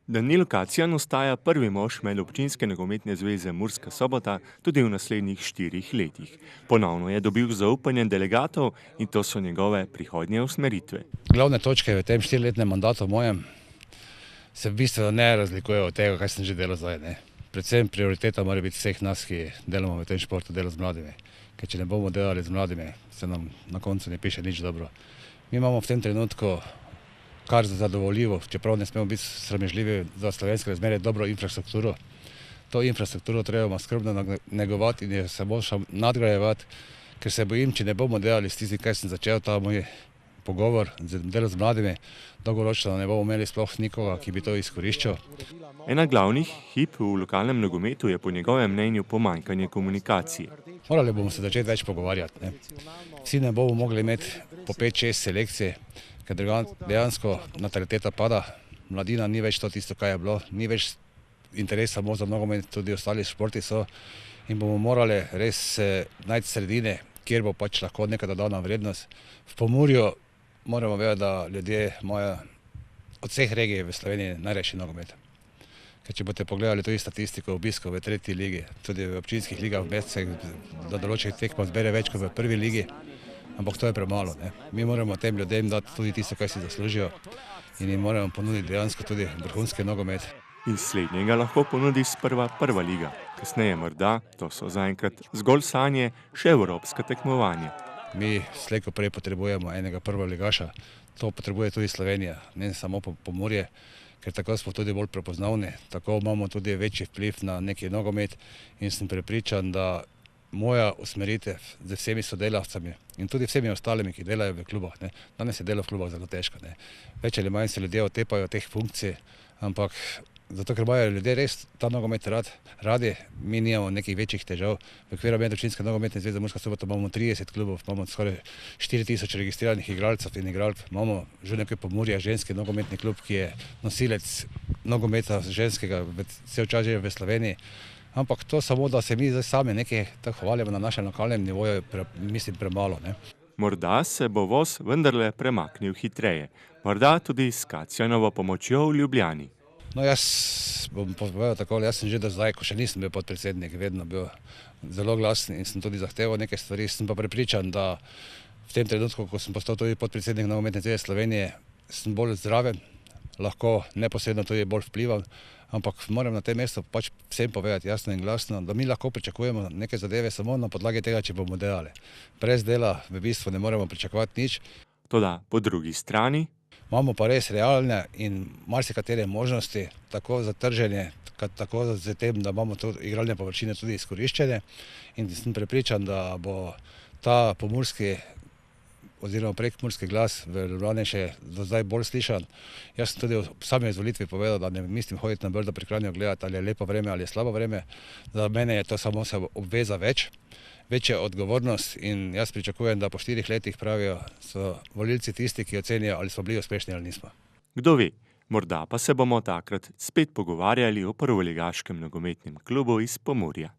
Danilo Kacjan ostaja prvi mož Medobčinske nogometne zveze Murska Sobota tudi v naslednjih 4 letih. Ponovno je dobil zaupanje delegatov in to so njegove prihodnje usmeritve. Glavne točke v tem 4-letnem mandatu mojem se v bistvu ne razlikujejo od tega, kaj sem že delal zdaj. Predvsem prioriteta mora biti vseh nas, ki delamo v tem športu, delo z mladimi. Ker če ne bomo delali z mladimi, se nam na koncu ne piše nič dobro. Mi imamo v tem trenutku kar zadovoljivo, čeprav ne smemo biti sramežljivi za slovenske razmere, dobro infrastrukturo. To infrastrukturo treba skrbno negovati in je samo še nadgrajevati, ker se bojim, če ne bomo delali s tistim, kaj sem začel, ta moj pogovor, delo z mladimi, dolgoročno ne bomo imeli sploh nikoga, ki bi to izkoriščal. Ena glavnih hib v lokalnem nogometu je po njegovem mnenju pomanjkanje komunikacije. Morali bomo se začeti več pogovarjati. Vsi ne bomo mogli imeti po 5-6 selekcij, ker dejansko nataliteta pada, mladina ni več to tisto, kaj je bilo, ni več interes samo za nogomet, tudi ostali športi so in bomo morali res najti sredine, kjer bo pač lahko neka dodana vrednost. V Pomurju moramo vedeti, da ljudje imajo od vseh regij v Sloveniji najrajši nogomet. Ker če boste pogledali tudi statistiko obiskov v 3. ligi, tudi v občinskih ligah se do določenih tekmah zbere več kot v 1. ligi, ampak to je premalo. Mi moramo tem ljudem dati tudi tisto, kaj si zaslužijo in jim moramo ponuditi dejansko tudi vrhunski nogomet. Iz slednjega lahko ponudi sprva 1. liga, kasneje morda, to so zaenkrat zgolj sanje, še evropska tekmovanja. Mi slej ko prej potrebujemo enega prvoligaša, to potrebuje tudi Slovenija, ne samo Pomurje, ker tako smo tudi bolj prepoznavni, tako imamo tudi večji vpliv na neki nogomet in sem prepričan, da moja usmeritev z vsemi sodelavcami in tudi vsemi ostalimi, ki delajo v klubah. Danes je delo v klubah zelo težko. Več ali manj se ljudje otepajo teh funkcij, ampak zato, ker imajo ljudje res ta nogomet radi, mi nimamo nekih večjih težav. V okviru Medobčinske nogometne zveze Murska Sobota imamo 30 klubov, imamo skoraj 4000 registriranih igralcev in igralk. Imamo Žuljevke Pomurja, ženski nogometni klub, ki je nosilec nogometa ženskega cel čas že v Sloveniji. Ampak to samo, da se mi zdaj sami nekaj tako hvalimo na našem lokalnem nivoju, mislim premalo. Morda se bo voz vendarle premaknil hitreje, morda tudi s Kacjanovo pomočjo v Ljubljani. No, jaz bom povedal tako, jaz sem že do zdaj, ko še nisem bil podpredsednik, vedno bil zelo glasen in sem tudi zahteval nekaj stvari. Sem pa prepričan, da v tem trenutku, ko sem postal tudi podpredsednik Nogometne zveze Slovenije, sem bolj zraven, lahko neposredno tudi bolj vplivam, ampak moram na tem mestu pač vsem povedati jasno in glasno, da mi lahko pričakujemo neke zadeve samo na podlagi tega, če bomo delali. Brez dela v bistvu ne moremo pričakovati nič. Toda po drugi strani imamo pa res realne in marsikatere možnosti, tako za trženje, tako za tem, da imamo igralne površine tudi izkoriščene in sem prepričan, da bo ta pomurski oziroma prekmurski glas v Ljubljani še do zdaj bolj slišan. Jaz sem tudi v sami izvolitvi povedal, da ne mislim hoditi na Brdo pri Kranju gledati, ali je lepo vreme ali je slabo vreme. Za mene je to samo se obveza večja odgovornost in jaz pričakujem, da po 4 letih pravijo, so volilci tisti, ki ocenijo, ali smo bili uspešni ali nismo. Kdo ve, morda pa se bomo takrat spet pogovarjali o prvoligaškem nogometnem klubu iz Pomurja.